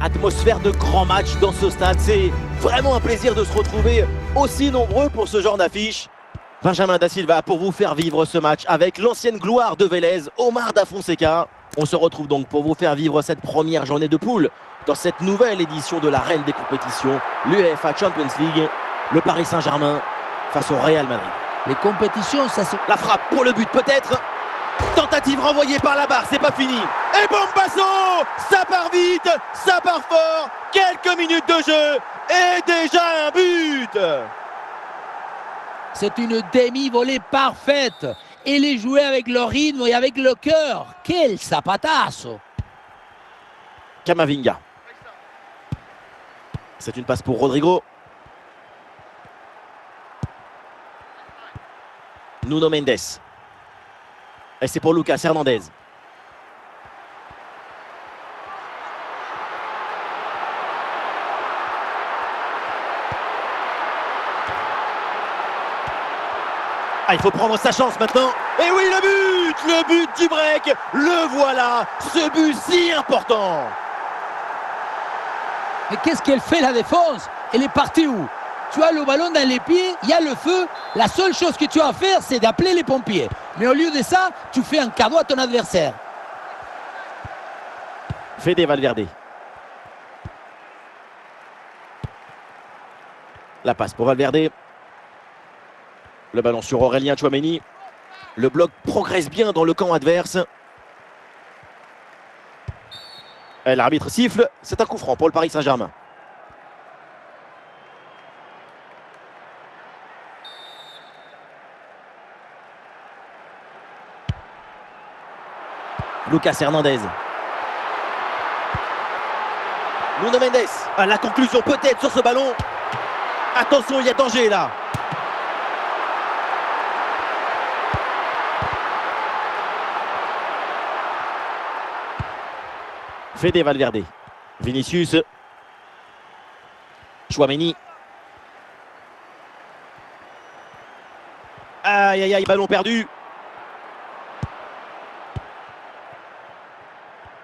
Atmosphère de grand match dans ce stade. C'est vraiment un plaisir de se retrouver aussi nombreux pour ce genre d'affiche. Benjamin Da Silva pour vous faire vivre ce match avec l'ancienne gloire de Vélez, Omar Da Fonseca. On se retrouve donc pour vous faire vivre cette première journée de poule dans cette nouvelle édition de la reine des compétitions, l'UEFA Champions League. Le Paris Saint-Germain face au Real Madrid. Les compétitions, ça se... La frappe pour le but peut-être. Tentative renvoyée par la barre, c'est pas fini. Et Bombasso, ça part vite, ça part fort. Quelques minutes de jeu et déjà un but. C'est une demi-volée parfaite. Et les jouer avec le rythme et avec le cœur. Quel zapatazo! Camavinga. C'est une passe pour Rodrigo. Nuno Mendes. Et c'est pour Lucas Hernandez. Ah, il faut prendre sa chance maintenant. Et oui, le but du break. Le voilà, ce but si important. Mais qu'est-ce qu'elle fait la défense? Elle est partie où? Tu as le ballon dans les pieds, il y a le feu. La seule chose que tu as à faire, c'est d'appeler les pompiers. Mais au lieu de ça, tu fais un cadeau à ton adversaire. Fede Valverde. La passe pour Valverde. Le ballon sur Aurélien Tchouaméni. Le bloc progresse bien dans le camp adverse. Et l'arbitre siffle. C'est un coup franc pour le Paris Saint-Germain. Lucas Hernandez. Nuno Mendes. Ah, la conclusion peut-être sur ce ballon. Attention, il y a danger là. Fede Valverde. Vinicius. Tchouaméni. Aïe aïe aïe, ballon perdu.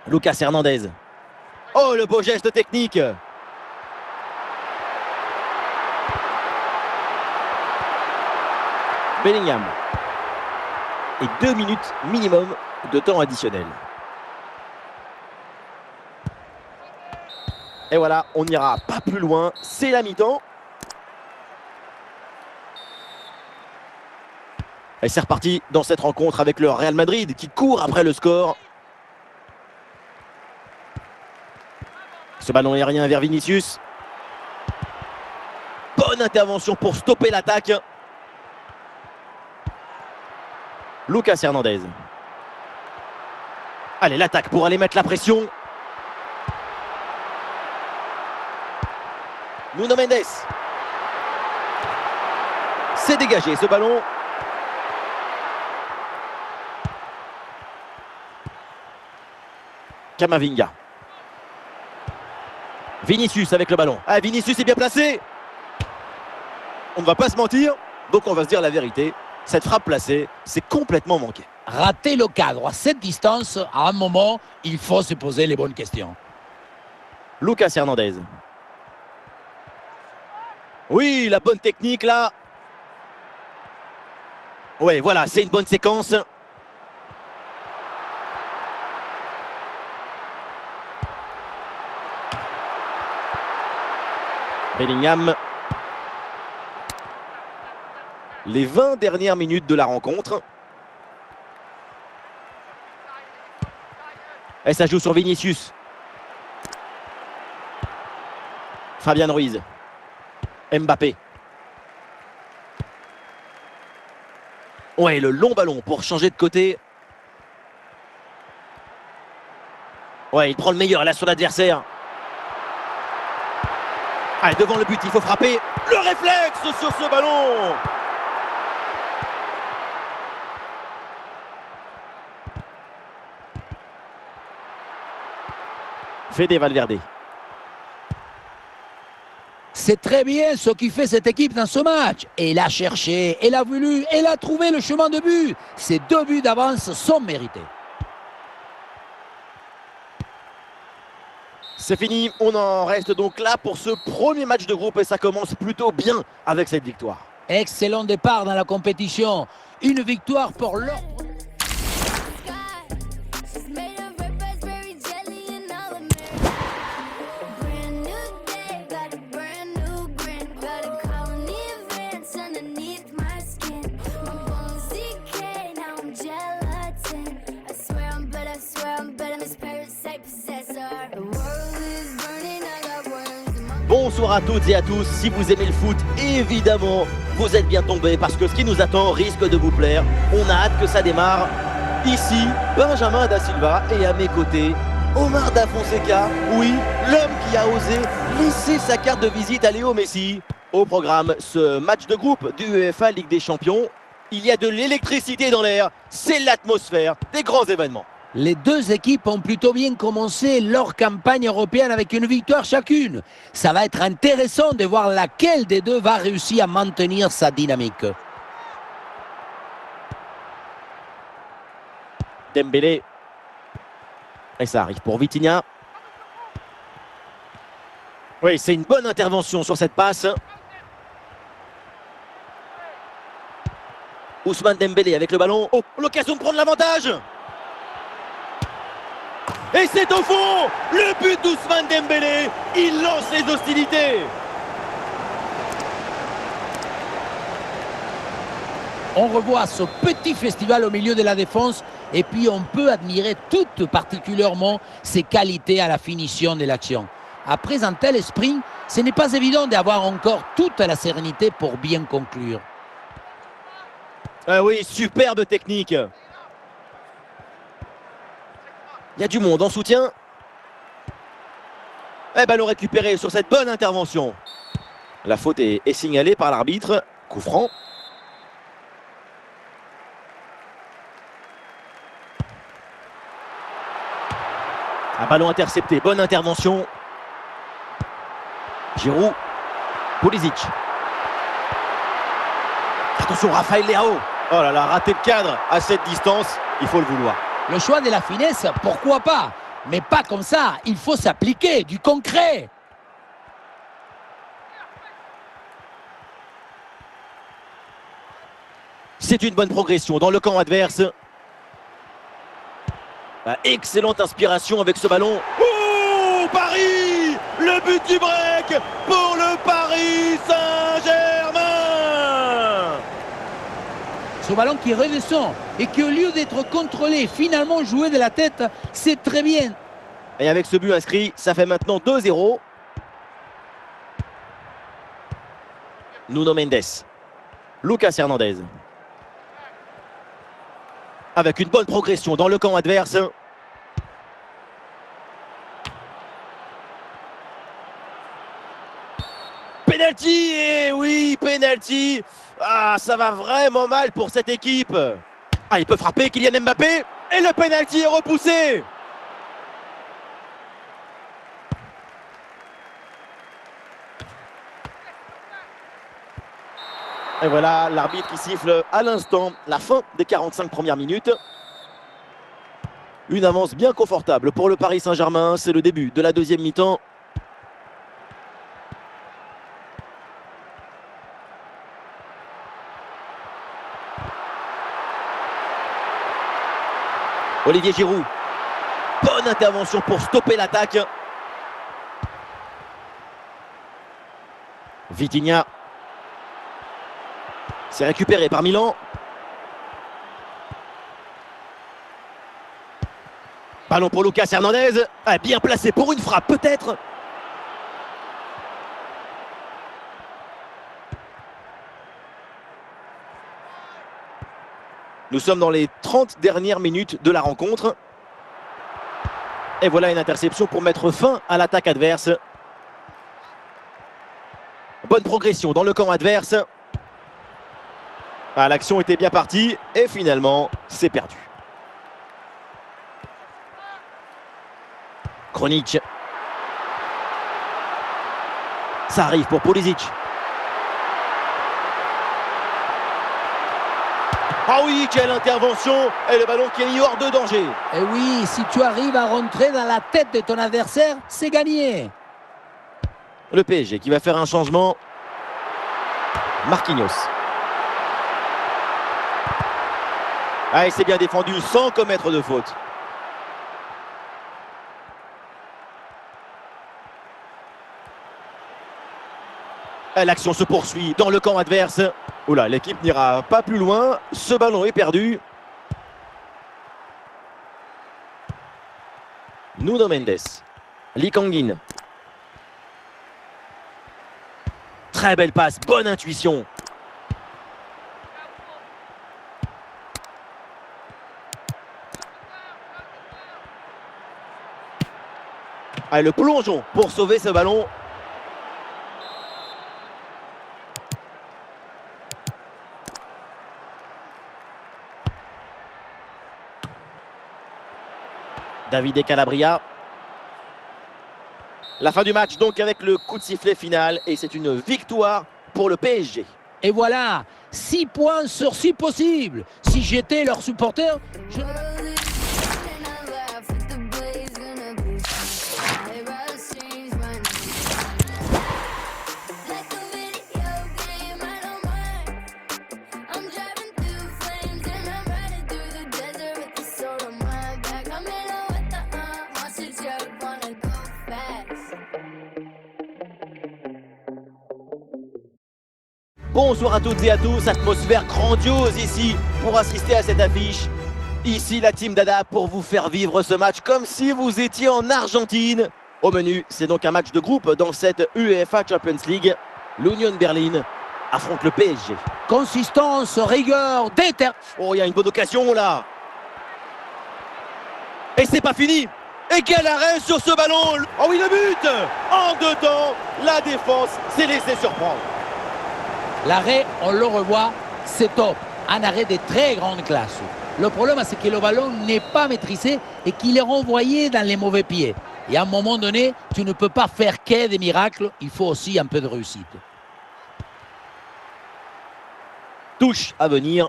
Lucas Hernandez. Oh, le beau geste technique. Bellingham. Et 2 minutes minimum de temps additionnel. Et voilà, on n'ira pas plus loin. C'est la mi-temps. Et c'est reparti dans cette rencontre avec le Real Madrid qui court après le score. Ce ballon aérien vers Vinicius. Bonne intervention pour stopper l'attaque. Lucas Hernandez. Allez, l'attaque pour aller mettre la pression. Nuno Mendes. C'est dégagé ce ballon. Camavinga. Vinicius avec le ballon. Ah, Vinicius est bien placé. On ne va pas se mentir, donc on va se dire la vérité. Cette frappe placée, c'est complètement manqué. Rater le cadre à cette distance, à un moment, il faut se poser les bonnes questions. Lucas Hernandez. Oui, la bonne technique là. Ouais, voilà, c'est une bonne séquence. Bellingham. Les 20 dernières minutes de la rencontre. Et ça joue sur Vinicius. Fabian Ruiz. Mbappé. Ouais, le long ballon pour changer de côté. Ouais, il prend le meilleur là sur l'adversaire. Allez, devant le but, il faut frapper. Le réflexe sur ce ballon. Fede Valverde. C'est très bien ce qui fait cette équipe dans ce match. Elle a cherché, elle a voulu, elle a trouvé le chemin de but. Ces 2 buts d'avance sont mérités. C'est fini, on en reste donc là pour ce premier match de groupe et ça commence plutôt bien avec cette victoire. Excellent départ dans la compétition. Une victoire pour l'or. Bonsoir à toutes et à tous, si vous aimez le foot, évidemment, vous êtes bien tombés parce que ce qui nous attend risque de vous plaire. On a hâte que ça démarre. Ici, Benjamin Da Silva et à mes côtés, Omar Da Fonseca, oui, l'homme qui a osé laisser sa carte de visite à Léo Messi. Au programme, ce match de groupe du UEFA Ligue des Champions. Il y a de l'électricité dans l'air, c'est l'atmosphère des grands événements. Les deux équipes ont plutôt bien commencé leur campagne européenne avec une victoire chacune. Ça va être intéressant de voir laquelle des deux va réussir à maintenir sa dynamique. Dembélé. Et ça arrive pour Vitinha. Oui, c'est une bonne intervention sur cette passe. Ousmane Dembélé avec le ballon. Oh, l'occasion de prendre l'avantage. Et c'est au fond, le but d'Ousmane Dembélé, il lance les hostilités. On revoit ce petit festival au milieu de la défense et puis on peut admirer tout particulièrement ses qualités à la finition de l'action. Après un tel sprint, ce n'est pas évident d'avoir encore toute la sérénité pour bien conclure. Ah oui, superbe technique. Il y a du monde en soutien. Et ballon récupéré sur cette bonne intervention. La faute est signalée par l'arbitre. Coup franc. Un ballon intercepté. Bonne intervention. Giroud. Pulisic. Attention, Raphaël Leao. Oh là là, raté le cadre à cette distance. Il faut le vouloir. Le choix de la finesse, pourquoi pas? Mais pas comme ça, il faut s'appliquer, du concret. C'est une bonne progression dans le camp adverse. Excellente inspiration avec ce ballon. Oh, Paris! Le but du break pour le Paris Saint-Germain! Ce ballon qui redescend et qui, au lieu d'être contrôlé, finalement joué de la tête, c'est très bien. Et avec ce but inscrit, ça fait maintenant 2-0. Nuno Mendes. Lucas Hernandez. Avec une bonne progression dans le camp adverse. Penalty, et oui, penalty. Ah, ça va vraiment mal pour cette équipe. Ah, il peut frapper Kylian Mbappé. Et le penalty est repoussé. Et voilà l'arbitre qui siffle à l'instant la fin des 45 premières minutes. Une avance bien confortable pour le Paris Saint-Germain. C'est le début de la deuxième mi-temps. Olivier Giroud. Bonne intervention pour stopper l'attaque. Vitinha. C'est récupéré par Milan. Ballon pour Lucas Hernandez. Ah, bien placé pour une frappe peut-être. Nous sommes dans les 30 dernières minutes de la rencontre. Et voilà une interception pour mettre fin à l'attaque adverse. Bonne progression dans le camp adverse. Ah, l'action était bien partie et finalement, c'est perdu. Kronic. Ça arrive pour Pulisic. Ah oui, quelle intervention! Et le ballon qui est mis hors de danger. Et oui, si tu arrives à rentrer dans la tête de ton adversaire, c'est gagné. Le PSG qui va faire un changement. Marquinhos. Ah, et c'est bien défendu sans commettre de faute. L'action se poursuit dans le camp adverse. Oula, l'équipe n'ira pas plus loin. Ce ballon est perdu. Nuno Mendes. Lee Kang-in. Très belle passe, bonne intuition. Allez, le plongeon pour sauver ce ballon. Davide Calabria. La fin du match donc avec le coup de sifflet final et c'est une victoire pour le PSG. Et voilà, 6 points sur 6 possibles. Si j'étais leur supporter, je... Bonsoir à toutes et à tous, atmosphère grandiose ici pour assister à cette affiche. Ici la team Dada pour vous faire vivre ce match comme si vous étiez en Argentine. Au menu, c'est donc un match de groupe dans cette UEFA Champions League. L'Union Berlin affronte le PSG. Consistance, rigueur, détermination. Oh, il y a une bonne occasion là. Et c'est pas fini. Et quel arrêt sur ce ballon. Oh oui, le but. En deux temps, la défense s'est laissée surprendre. L'arrêt, on le revoit, c'est top. Un arrêt de très grande classe. Le problème, c'est que le ballon n'est pas maîtrisé et qu'il est renvoyé dans les mauvais pieds. Et à un moment donné, tu ne peux pas faire que des miracles, il faut aussi un peu de réussite. Touche à venir.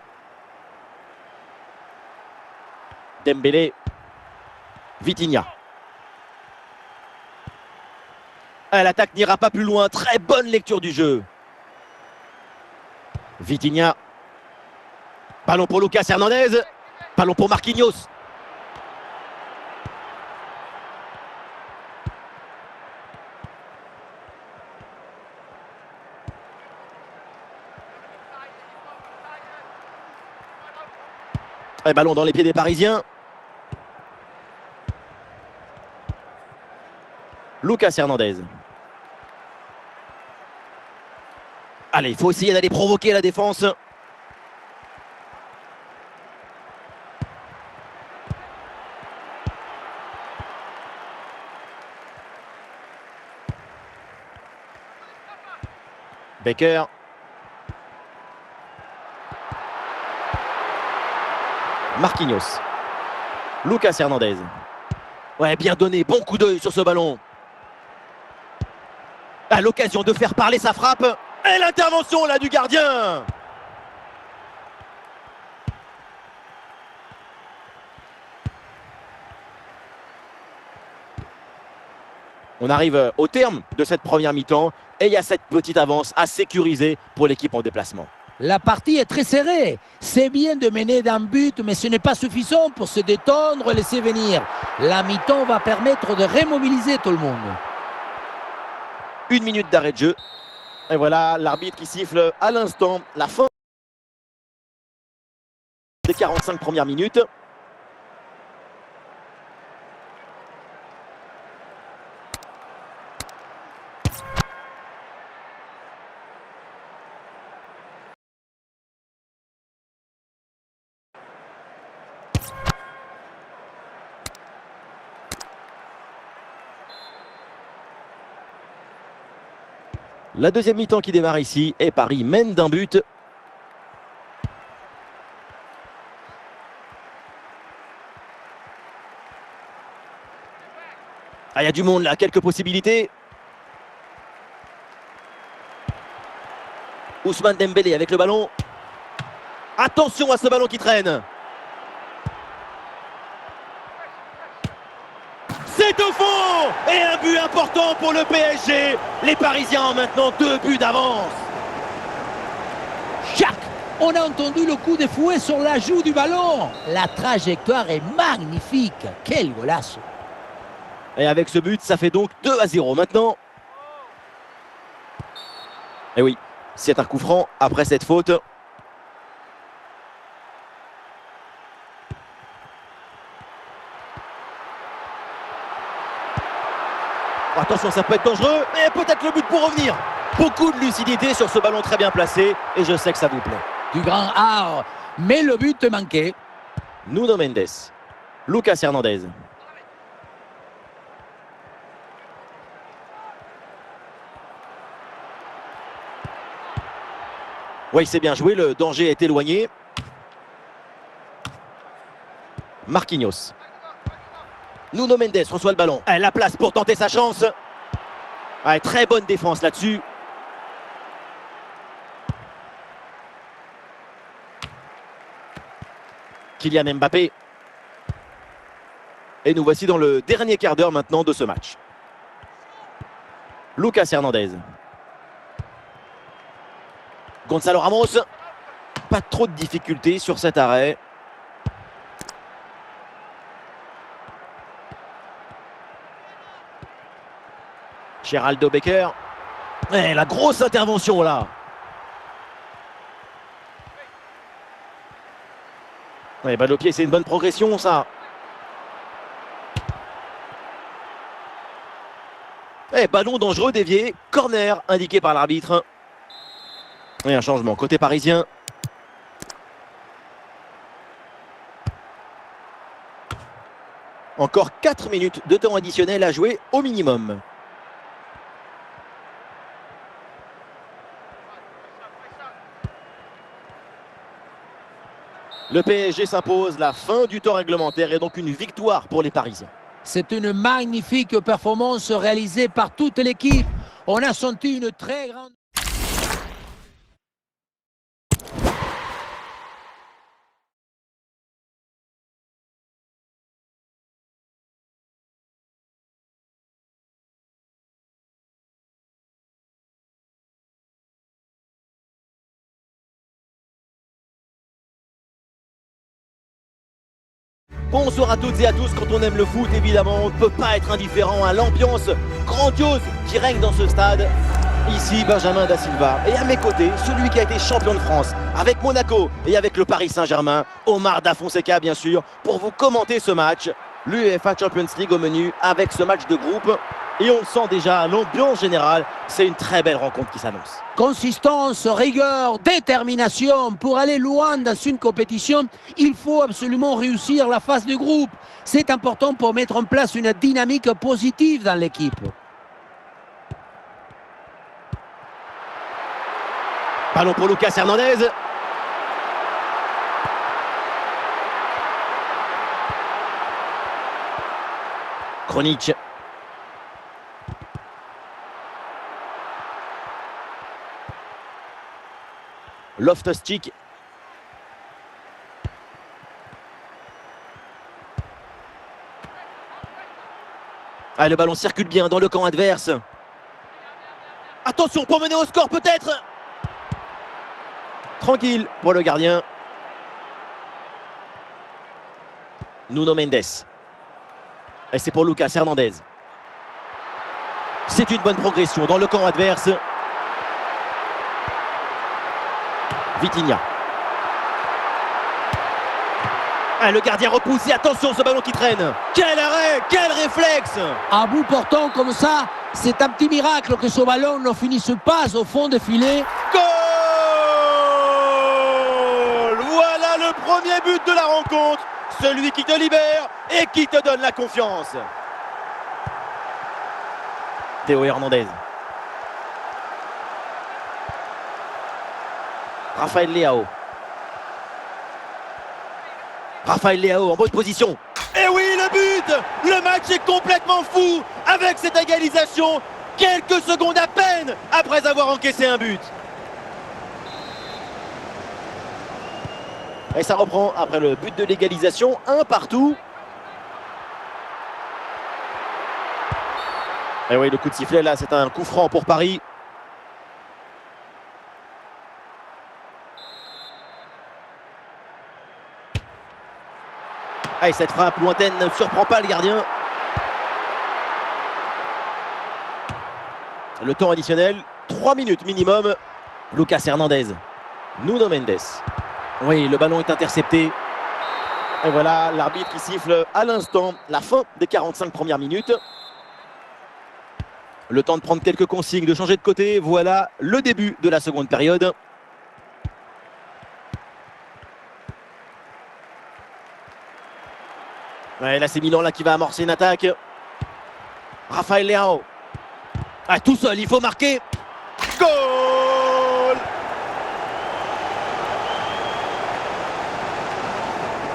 Dembélé. Vitinha. L'attaque n'ira pas plus loin. Très bonne lecture du jeu. Vitinha. Ballon pour Lucas Hernandez. Ballon pour Marquinhos. Et ballon dans les pieds des Parisiens. Lucas Hernandez. Allez, il faut essayer d'aller provoquer la défense. Becker. Marquinhos. Lucas Hernandez. Ouais, bien donné, bon coup d'œil sur ce ballon. À l'occasion de faire parler sa frappe. Et l'intervention là du gardien. On arrive au terme de cette première mi-temps et il y a cette petite avance à sécuriser pour l'équipe en déplacement. La partie est très serrée. C'est bien de mener d'un but, mais ce n'est pas suffisant pour se détendre et laisser venir. La mi-temps va permettre de remobiliser tout le monde. 1 minute d'arrêt de jeu. Et voilà l'arbitre qui siffle à l'instant la fin des 45 premières minutes. La deuxième mi-temps qui démarre ici et Paris mène d'un but. Ah, il y a du monde là, quelques possibilités. Ousmane Dembélé avec le ballon. Attention à ce ballon qui traîne. C'est au fond. Et un but important pour le PSG. Les Parisiens ont maintenant 2 buts d'avance. Jacques, on a entendu le coup de fouet sur la joue du ballon. La trajectoire est magnifique. Quel golasso. Et avec ce but, ça fait donc 2-0 maintenant. Et oui, c'est un coup franc après cette faute. Attention, ça peut être dangereux. Et peut-être le but pour revenir. Beaucoup de lucidité sur ce ballon très bien placé. Et je sais que ça vous plaît. Du grand art, mais le but manquait. Nuno Mendes. Lucas Hernandez. Oui, c'est bien joué. Le danger est éloigné. Marquinhos. Nuno Mendes reçoit le ballon. La place pour tenter sa chance. Ouais, très bonne défense là-dessus. Kylian Mbappé. Et nous voici dans le dernier quart d'heure maintenant de ce match. Lucas Hernandez. Gonzalo Ramos. Pas trop de difficultés sur cet arrêt. Geraldo Becker. Et la grosse intervention là. Ouais, balle au pied, c'est une bonne progression ça. Et ballon dangereux dévié. Corner indiqué par l'arbitre. Et un changement côté parisien. Encore 4 minutes de temps additionnel à jouer au minimum. Le PSG s'impose, la fin du temps réglementaire et donc une victoire pour les Parisiens. C'est une magnifique performance réalisée par toute l'équipe. On a senti une très grande... Bonsoir à toutes et à tous. Quand on aime le foot, évidemment, on ne peut pas être indifférent à l'ambiance grandiose qui règne dans ce stade. Ici, Benjamin Da Silva. Et à mes côtés, celui qui a été champion de France avec Monaco et avec le Paris Saint-Germain, Omar Da Fonseca, bien sûr, pour vous commenter ce match. L'UEFA Champions League au menu avec ce match de groupe. Et on le sent déjà, l'ambiance générale, c'est une très belle rencontre qui s'annonce. Consistance, rigueur, détermination. Pour aller loin dans une compétition, il faut absolument réussir la phase de groupe. C'est important pour mettre en place une dynamique positive dans l'équipe. Ballon pour Lucas Hernandez. Kronic. Loftus-Cheek. Ah, le ballon circule bien dans le camp adverse. Attention pour mener au score peut-être. Tranquille pour le gardien. Nuno Mendes. Et c'est pour Lucas Hernandez. C'est une bonne progression dans le camp adverse. Vitinha. Ah, le gardien repousse et attention ce ballon qui traîne. Quel arrêt, quel réflexe. À bout portant comme ça, c'est un petit miracle que ce ballon ne finisse pas au fond des filets. Goal! Voilà le premier but de la rencontre. Celui qui te libère et qui te donne la confiance. Théo Hernandez. Rafael Leao. Rafael Leao en bonne position. Et oui, le but! Le match est complètement fou avec cette égalisation. Quelques secondes à peine après avoir encaissé un but. Et ça reprend après le but de l'égalisation, un partout. Et oui, le coup de sifflet là, c'est un coup franc pour Paris. Ah, et cette frappe lointaine ne surprend pas le gardien. Le temps additionnel, 3 minutes minimum. Lucas Hernandez, Nuno Mendes. Oui, le ballon est intercepté. Et voilà l'arbitre qui siffle à l'instant la fin des 45 premières minutes. Le temps de prendre quelques consignes, de changer de côté. Voilà le début de la seconde période. Ouais, là c'est Milan là qui va amorcer une attaque. Rafael Leao. Ah, tout seul, il faut marquer. Goal!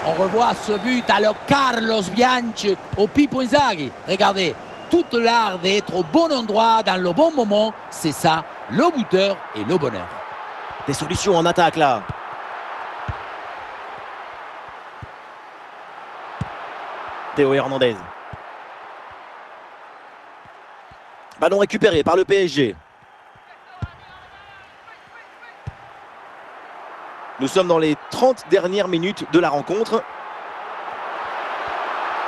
On revoit ce but à le Carlos Bianchi au Pippo Inzaghi. Regardez, tout l'art d'être au bon endroit, dans le bon moment, c'est ça, le buteur et le bonheur. Des solutions en attaque là. Théo Hernandez. Ballon récupéré par le PSG. Nous sommes dans les 30 dernières minutes de la rencontre.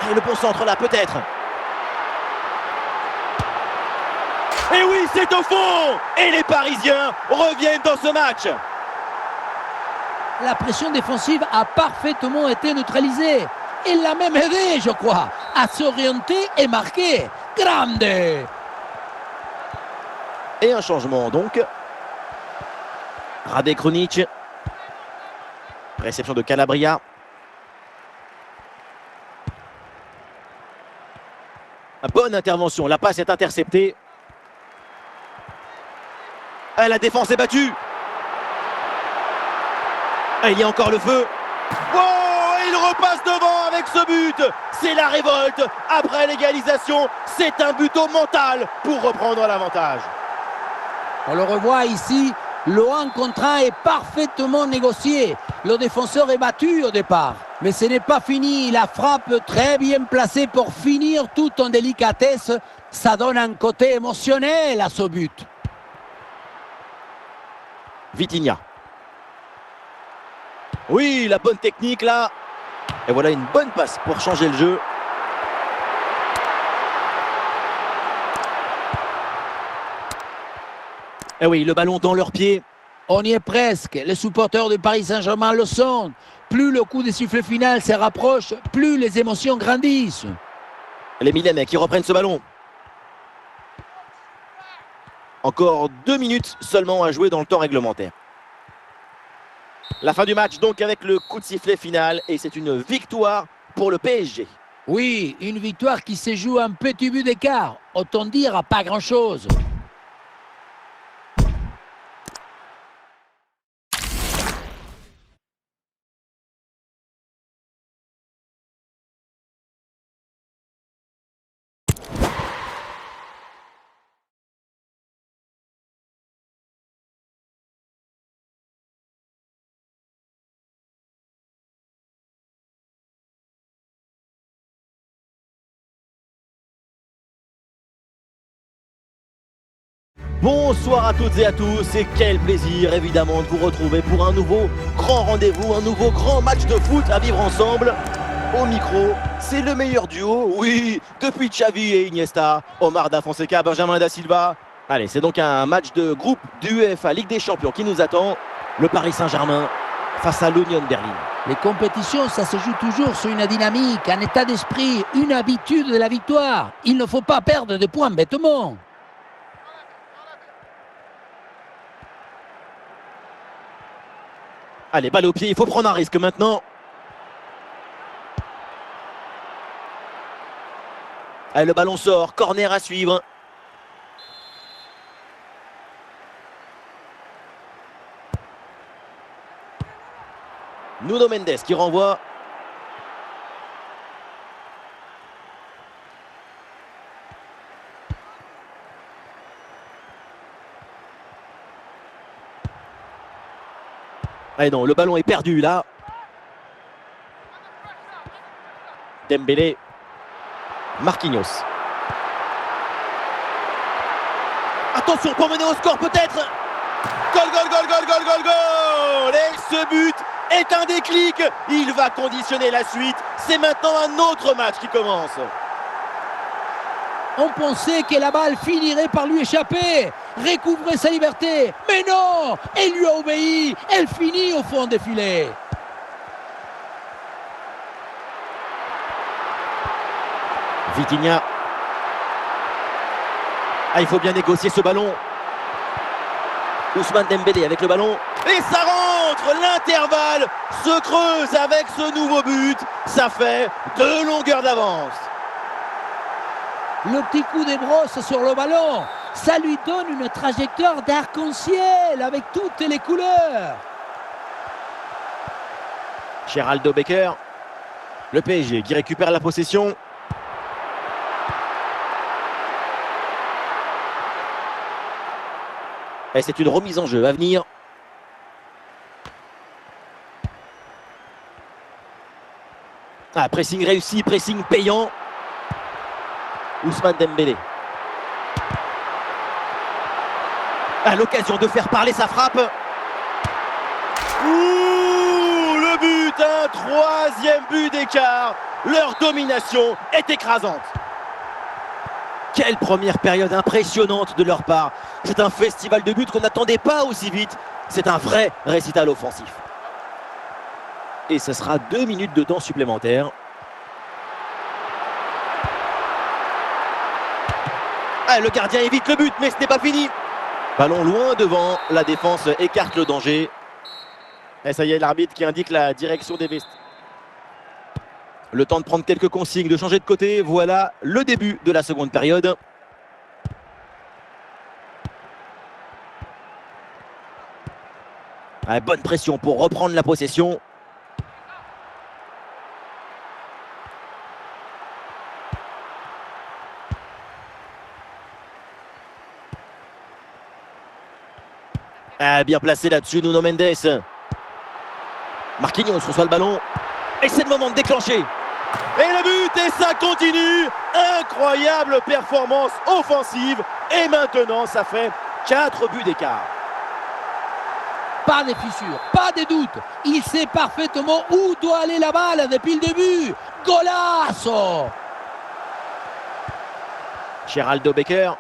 Et le bon centre là, peut-être. Et oui, c'est au fond! Et les Parisiens reviennent dans ce match. La pression défensive a parfaitement été neutralisée. Il l'a même aidé, je crois, à s'orienter et marquer. Grande! Et un changement donc. Rade Krunic. Réception de Calabria. Bonne intervention, la passe est interceptée. Ah, la défense est battue. Ah, il y a encore le feu. Oh, il repasse devant avec ce but. C'est la révolte. Après l'égalisation, c'est un but au mental pour reprendre l'avantage. On le revoit ici, le 1 contre 1 est parfaitement négocié. Le défenseur est battu au départ. Mais ce n'est pas fini. La frappe très bien placée pour finir tout en délicatesse. Ça donne un côté émotionnel à ce but. Vitinha. Oui, la bonne technique là. Et voilà une bonne passe pour changer le jeu. Et oui, le ballon dans leurs pieds. On y est presque. Les supporters de Paris Saint-Germain le sont. Plus le coup de sifflet final se rapproche, plus les émotions grandissent. Les Milanais qui reprennent ce ballon. Encore 2 minutes seulement à jouer dans le temps réglementaire. La fin du match donc avec le coup de sifflet final. Et c'est une victoire pour le PSG. Oui, une victoire qui se joue à un petit but d'écart. Autant dire à pas grand-chose. Bonsoir à toutes et à tous et quel plaisir évidemment de vous retrouver pour un nouveau grand rendez-vous, un nouveau grand match de foot à vivre ensemble. Au micro, c'est le meilleur duo, oui, depuis Xavi et Iniesta, Omar Da Fonseca, Benjamin Da Silva. Allez, c'est donc un match de groupe d'UEFA Ligue des Champions qui nous attend. Le Paris Saint-Germain face à l'Union Berlin. Les compétitions, ça se joue toujours sur une dynamique, un état d'esprit, une habitude de la victoire. Il ne faut pas perdre de points bêtement. Allez, balle au pied, il faut prendre un risque maintenant. Allez, le ballon sort, corner à suivre. Nuno Mendes qui renvoie. Allez non, le ballon est perdu là. Dembélé. Marquinhos. Attention pour mener au score peut-être. Goal, goal, goal, goal, goal, goal, goal. Et ce but est un déclic. Il va conditionner la suite. C'est maintenant un autre match qui commence. On pensait que la balle finirait par lui échapper, recouvrer sa liberté. Mais non, elle lui a obéi. Elle finit au fond des filets. Vitinha. Ah, il faut bien négocier ce ballon. Ousmane Dembélé avec le ballon. Et ça rentre. L'intervalle se creuse avec ce nouveau but. Ça fait 2 longueurs d'avance. Le petit coup de brosse sur le ballon, ça lui donne une trajectoire d'arc-en-ciel avec toutes les couleurs. Geraldo Becker. Le PSG qui récupère la possession. Et c'est une remise en jeu à venir. Ah, pressing réussi, pressing payant. Ousmane Dembélé. À l'occasion de faire parler sa frappe. Ouh, le but, un 3e but d'écart. Leur domination est écrasante. Quelle première période impressionnante de leur part. C'est un festival de buts qu'on n'attendait pas aussi vite. C'est un vrai récital offensif. Et ce sera 2 minutes de temps supplémentaire. Ah, le gardien évite le but, mais ce n'est pas fini. Ballon loin devant, la défense écarte le danger. Et ça y est, l'arbitre qui indique la direction des vestes. Le temps de prendre quelques consignes, de changer de côté. Voilà le début de la seconde période. Ah, bonne pression pour reprendre la possession. Ah, bien placé là-dessus, Nuno Mendes. Marquinhos reçoit le ballon. Et c'est le moment de déclencher. Et le but, et ça continue. Incroyable performance offensive. Et maintenant, ça fait 4 buts d'écart. Pas de fissure, pas de doute. Il sait parfaitement où doit aller la balle depuis le début. Golazo! Geraldo Becker.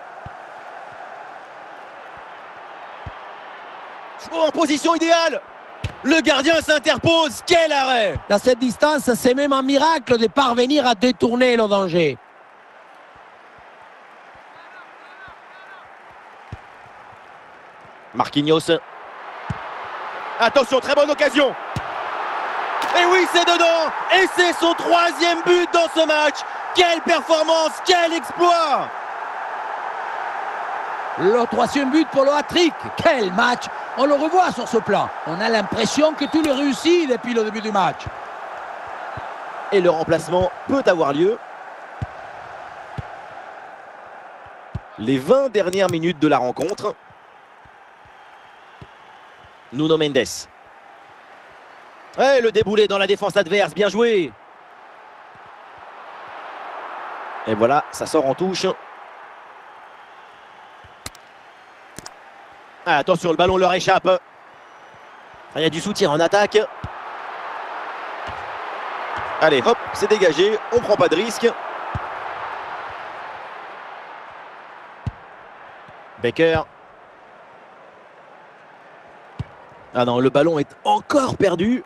Oh, en position idéale. Le gardien s'interpose. Quel arrêt! À cette distance, c'est même un miracle de parvenir à détourner le danger. Marquinhos. Attention, très bonne occasion. Et oui, c'est dedans. Et c'est son 3e but dans ce match. Quelle performance, quel exploit! Le 3e but pour le hat-trick. Quel match! On le revoit sur ce plan. On a l'impression que tout est réussi depuis le début du match. Et le remplacement peut avoir lieu. Les 20 dernières minutes de la rencontre. Nuno Mendes. Et le déboulé dans la défense adverse, bien joué. Et voilà, ça sort en touche. Ah, attention, le ballon leur échappe. Il y a du soutien en attaque. Allez, hop, c'est dégagé. On prend pas de risque. Becker. Ah non, le ballon est encore perdu.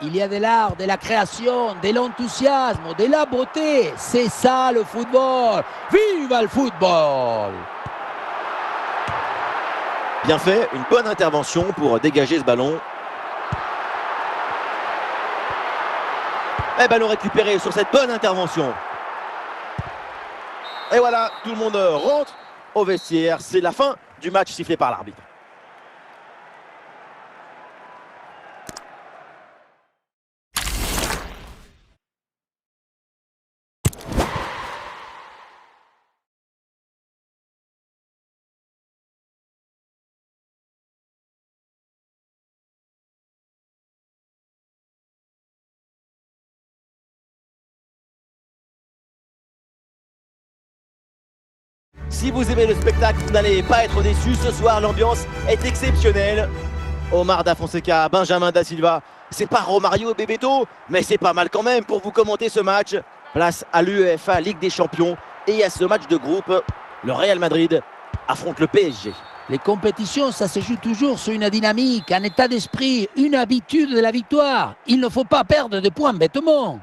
Il y a de l'art, de la création, de l'enthousiasme, de la beauté. C'est ça le football. Vive le football! Bien fait, une bonne intervention pour dégager ce ballon. Et ballon récupéré sur cette bonne intervention. Et voilà, tout le monde rentre au vestiaire. C'est la fin du match sifflé par l'arbitre. Si vous aimez le spectacle, vous n'allez pas être déçus. Ce soir, l'ambiance est exceptionnelle. Omar Da Fonseca, Benjamin Da Silva. C'est pas Romario et Bebeto, mais c'est pas mal quand même pour vous commenter ce match. Place à l'UEFA Ligue des Champions et à ce match de groupe. Le Real Madrid affronte le PSG. Les compétitions, ça se joue toujours sur une dynamique, un état d'esprit, une habitude de la victoire. Il ne faut pas perdre de points bêtement.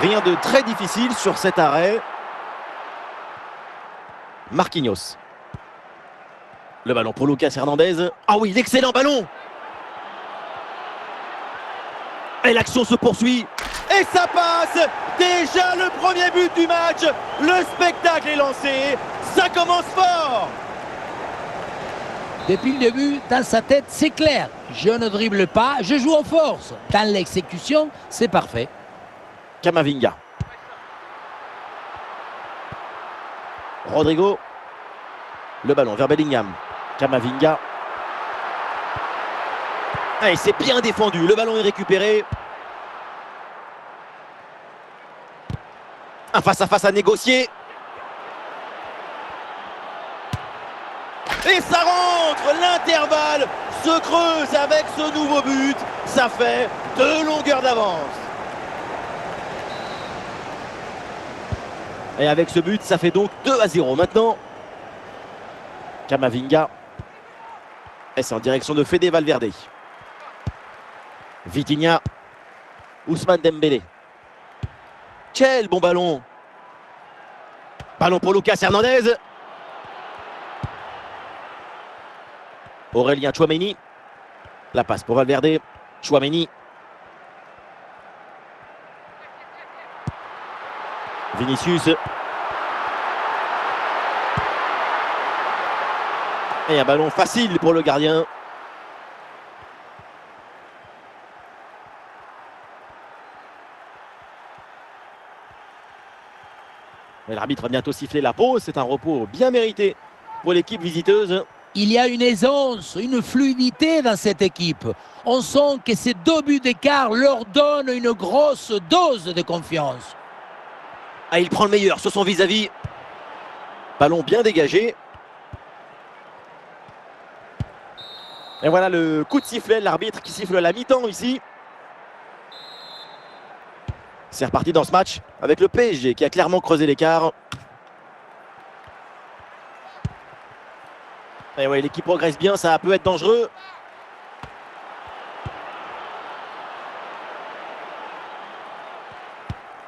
Rien de très difficile sur cet arrêt. Marquinhos. Le ballon pour Lucas Hernandez. Ah oui, l'excellent ballon. Et l'action se poursuit. Et ça passe. Déjà le premier but du match. Le spectacle est lancé. Ça commence fort. Depuis le début, dans sa tête, c'est clair. Je ne dribble pas, je joue en force. Dans l'exécution, c'est parfait. Camavinga. Rodrigo. Le ballon vers Bellingham. Camavinga. Et c'est bien défendu. Le ballon est récupéré. Un face-à-face à négocier. Et ça rentre. L'intervalle se creuse avec ce nouveau but. Ça fait 2 longueurs d'avance. Et avec ce but, ça fait donc 2-0 maintenant. Camavinga. Et c'est en direction de Fede Valverde. Vitinha. Ousmane Dembélé. Quel bon ballon. Ballon pour Lucas Hernandez. Aurélien Tchouaméni. La passe pour Valverde. Tchouaméni. Vinicius. Et un ballon facile pour le gardien. Et l'arbitre va bientôt siffler la pause. C'est un repos bien mérité pour l'équipe visiteuse. Il y a une aisance, une fluidité dans cette équipe. On sent que ces 2 buts d'écart leur donnent une grosse dose de confiance. Ah, il prend le meilleur sur son vis-à-vis. Ballon bien dégagé. Et voilà le coup de sifflet, l'arbitre qui siffle la mi-temps ici. C'est reparti dans ce match avec le PSG qui a clairement creusé l'écart. Et ouais, l'équipe progresse bien, ça peut être dangereux.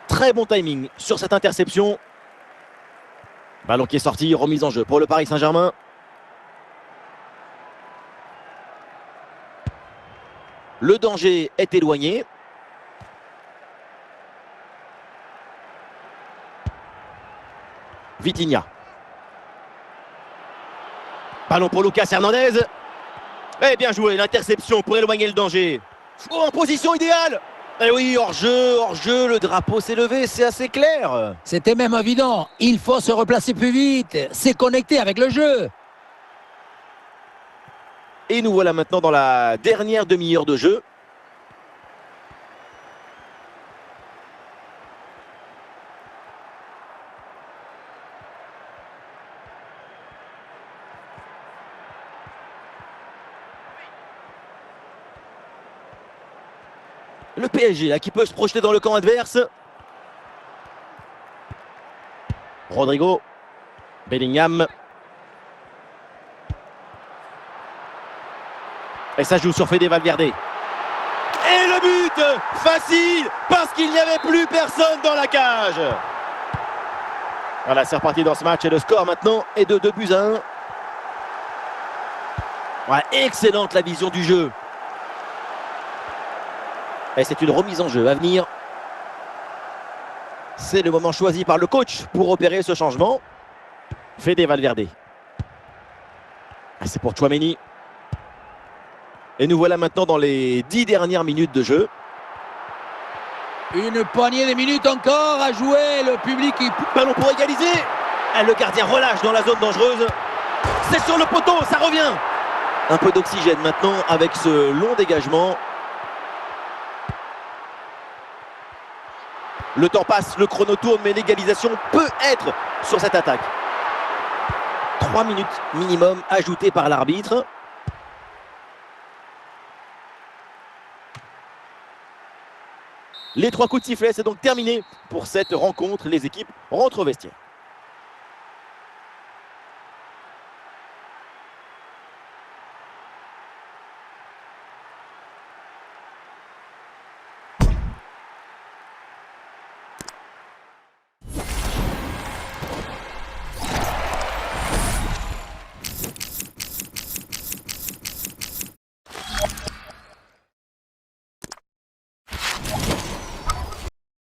Très bon timing sur cette interception. Ballon qui est sorti, remise en jeu pour le Paris Saint-Germain. Le danger est éloigné. Vitinha. Ballon pour Lucas Hernandez. Et bien joué, l'interception pour éloigner le danger. Oh, en position idéale. Et oui, hors-jeu, le drapeau s'est levé, c'est assez clair. C'était même évident, il faut se replacer plus vite, c'est connecté avec le jeu. Et nous voilà maintenant dans la dernière demi-heure de jeu. Le PSG là qui peut se projeter dans le camp adverse. Rodrigo. Bellingham. Et ça joue sur Fede Valverde. Et le but facile parce qu'il n'y avait plus personne dans la cage. Voilà, c'est reparti dans ce match et le score maintenant est de 2-1. Ouais, excellente la vision du jeu. Et c'est une remise en jeu à venir. C'est le moment choisi par le coach pour opérer ce changement. Fede Valverde. C'est pour Tchouaméni. Et nous voilà maintenant dans les 10 dernières minutes de jeu. Une poignée de minutes encore à jouer. Le public qui... Ballon pour égaliser. Le gardien relâche dans la zone dangereuse. C'est sur le poteau, ça revient. Un peu d'oxygène maintenant avec ce long dégagement. Le temps passe, le chrono tourne, mais l'égalisation peut être sur cette attaque. 3 minutes minimum ajoutées par l'arbitre. Les 3 coups de sifflet, c'est donc terminé pour cette rencontre. Les équipes rentrent au vestiaire.